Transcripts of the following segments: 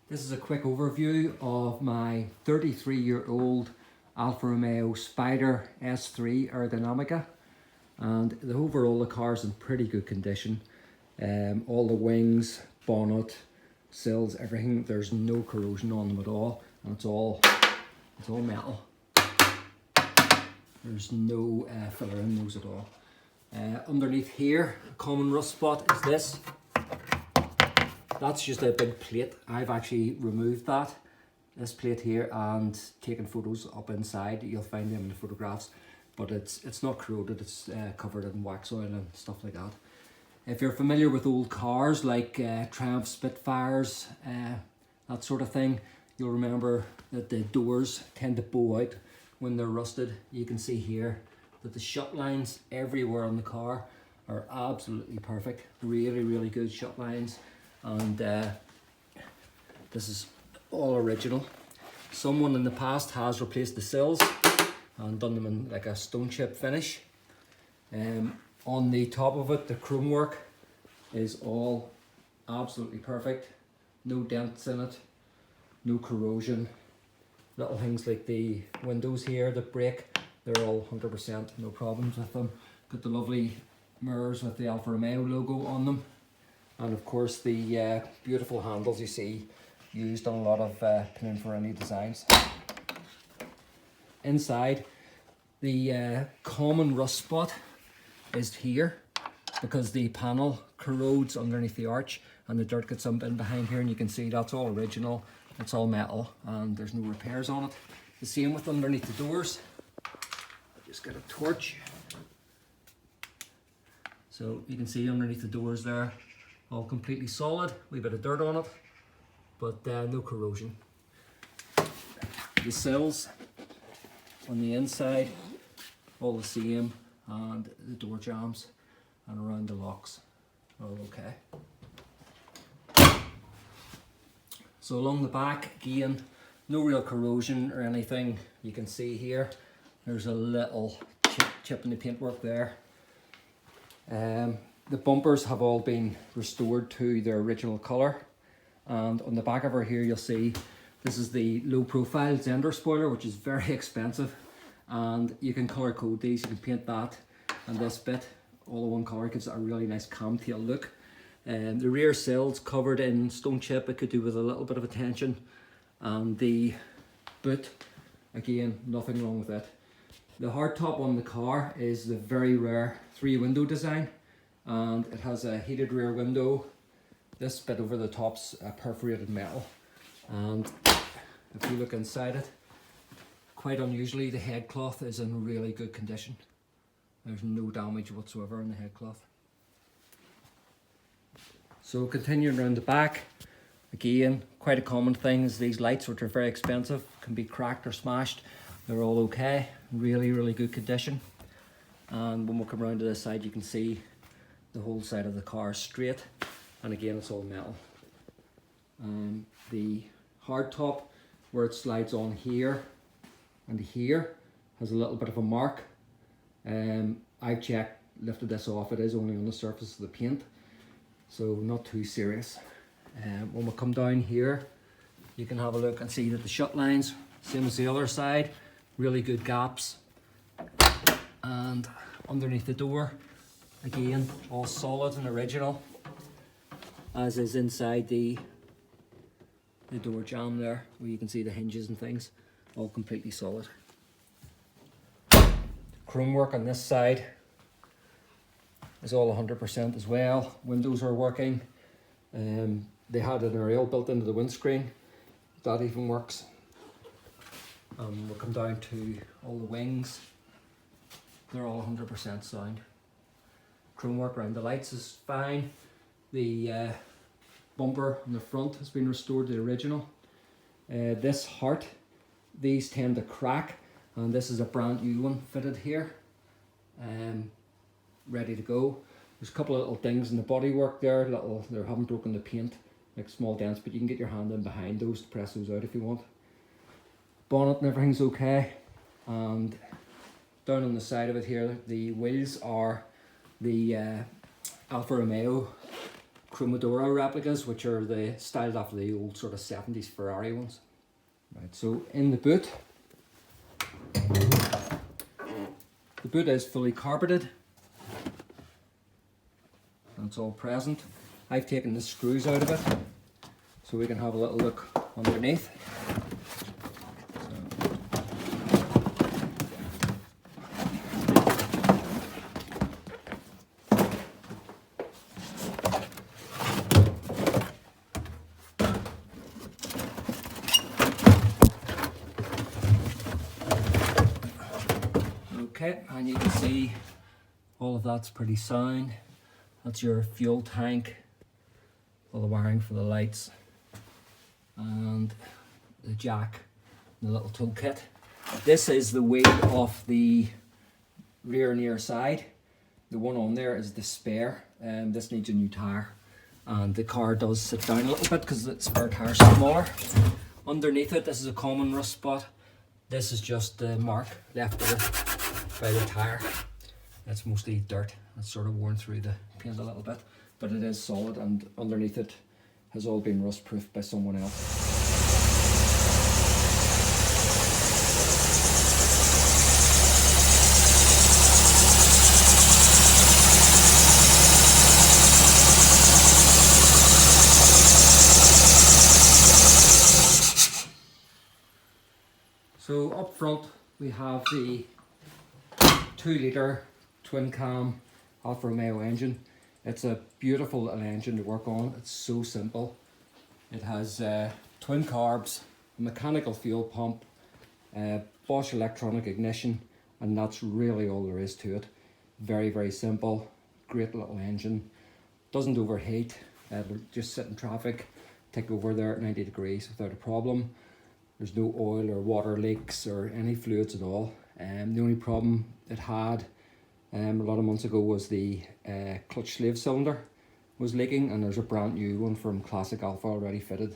This is a quick overview of my 33-year-old Alfa Romeo Spider S3 Aerodynamica, and the car's in pretty good condition. All the wings, bonnet, sills, everything, there's no corrosion on them at all, and it's all metal. There's no filler in those at all. Underneath here, a common rust spot is this. That's just a big plate. I've actually removed this plate here and taken photos up inside. You'll find them in the photographs, but it's not corroded. It's covered in wax oil and stuff like that. If you're familiar with old cars like Triumph Spitfires, that sort of thing, you'll remember that the doors tend to bow out when they're rusted. You can see here that the shut lines everywhere on the car are absolutely perfect. Really good shut lines. And this is all original. Someone in the past has replaced the sills and done them in like a stone chip finish. On the top of it, the chrome work is all absolutely perfect. No dents in it, no corrosion. Little things like the windows here that break, they're all 100%, no problems with them. Got the lovely mirrors with the Alfa Romeo logo on them. And of course the beautiful handles you see used on a lot of Pininfarina designs. Inside, the common rust spot is here because the panel corrodes underneath the arch and the dirt gets up in behind here, and you can see that's all original, it's all metal and there's no repairs on it. The same with underneath the doors. I'll just get a torch. So you can see underneath the doors there, all completely solid, wee bit of dirt on it, but no corrosion. The sills on the inside, all the same, and the door jambs and around the locks are all okay. So along the back, again, no real corrosion or anything. You can see here, there's a little chip in the paintwork there. The bumpers have all been restored to their original colour, and on the back of her here you'll see this is the low profile Zender spoiler, which is very expensive, and you can colour code these. You can paint that and this bit all in one colour, gives it a really nice cam tail look. The rear sills covered in stone chip, it could do with a little bit of attention, and the boot, again, nothing wrong with it. The hardtop on the car is the very rare 3-window design, and it has a heated rear window. This bit over the top's perforated metal, and if you look inside it, quite unusually the head cloth is in really good condition. There's no damage whatsoever in the head cloth. So continuing around the back, again, quite a common thing is these lights, which are very expensive, can be cracked or smashed. They're all okay, really good condition. And when we come around to this side, you can see the whole side of the car straight, and again it's all metal. The hard top, where it slides on here and here, has a little bit of a mark. I checked, lifted this off, it is only on the surface of the paint, so not too serious. When we come down here, you can have a look and see that the shut lines, same as the other side, really good gaps. And underneath the door, again, all solid and original, as is inside the door jamb there, where you can see the hinges and things, all completely solid. Chrome work on this side is all 100% as well. Windows are working. They had an aerial built into the windscreen. That even works. We'll come down to all the wings. They're all 100% sound. Chrome work around the lights is fine. The bumper on the front has been restored to the original. This heart, these tend to crack, and this is a brand new one fitted here, ready to go. There's a couple of little things in the bodywork there, they haven't broken the paint, like small dents, but you can get your hand in behind those to press those out if you want. Bonnet and everything's okay, and down on the side of it here, the wheels are the Alfa Romeo Cromodoro replicas, which are the styled after the old sort of 70s Ferrari ones. Right, so in the boot is fully carpeted. That's all present. I've taken the screws out of it so we can have a little look underneath. Okay, and you can see all of that's pretty sound. That's your fuel tank, all the wiring for the lights, and the jack, and the little toolkit. This is the wheel of the rear near side. The one on there is the spare, and this needs a new tyre. And the car does sit down a little bit because the spare tyre's smaller. Underneath it, this is a common rust spot. This is just the mark left by the tyre. It's mostly dirt. It's sort of worn through the paint a little bit, but it is solid, and underneath it has all been rust proofed by someone else. So up front we have the 2-litre twin cam Alfa Romeo engine. It's a beautiful little engine to work on. It's so simple. It has twin carbs, a mechanical fuel pump, Bosch electronic ignition, and that's really all there is to it. Very, very simple, great little engine. Doesn't overheat. It'll just sit in traffic, take over there at 90 degrees without a problem. There's no oil or water leaks or any fluids at all. The only problem it had a lot of months ago was the clutch slave cylinder was leaking, and there's a brand new one from Classic Alfa already fitted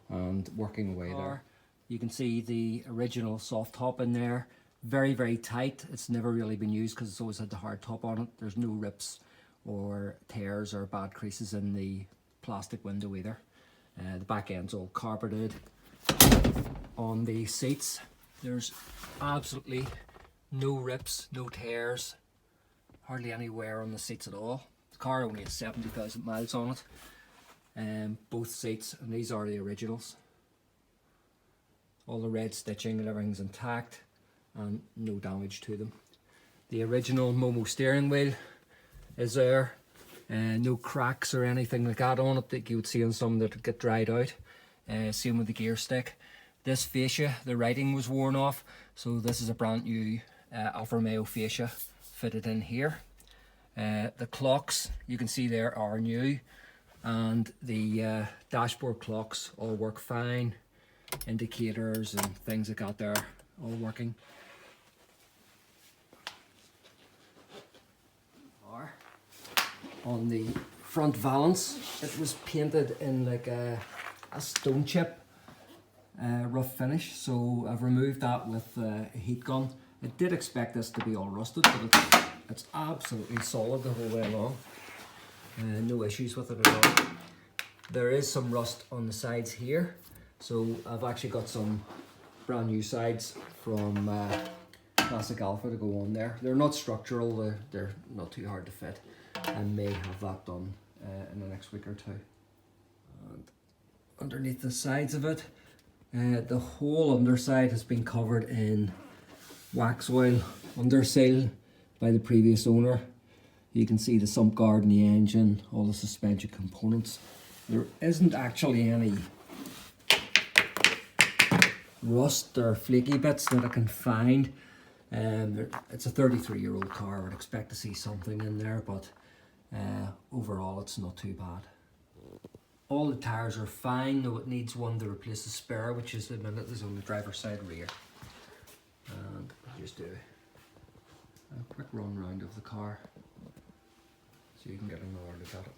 and working away there. You can see the original soft top in there. Very, very tight. It's never really been used because it's always had the hard top on it. There's no rips or tears or bad creases in the plastic window either. The back end's all carpeted. On the seats, there's absolutely no rips, no tears, hardly any wear on the seats at all. The car only has 70,000 miles on it. Both seats, and these are the originals. All the red stitching and everything's intact and no damage to them. The original Momo steering wheel is there. No cracks or anything like that on it that you would see on some that get dried out. Same with the gear stick. This fascia, the writing was worn off, so this is a brand new Alfa Romeo fascia fitted in here. The clocks, you can see there, are new, and the dashboard clocks all work fine. Indicators and things like that there, all working. On the front valance, it was painted in like a stone chip rough finish, so I've removed that with a heat gun. I did expect this to be all rusted, but it's absolutely solid the whole way along. No issues with it at all. There is some rust on the sides here, so I've actually got some brand new sides from Classic Alfa to go on there. They're not structural, they're not too hard to fit. I may have that done in the next week or two. And underneath the sides of it, the whole underside has been covered in wax oil underseal by the previous owner. You can see the sump guard in the engine, all the suspension components. There isn't actually any rust or flaky bits that I can find. It's a 33-year-old car. I would expect to see something in there, but overall it's not too bad. All the tyres are fine, though it needs one to replace the spare, which is the minute is on the driver's side rear. And I'll just do a quick run round of the car so you can get another look at it.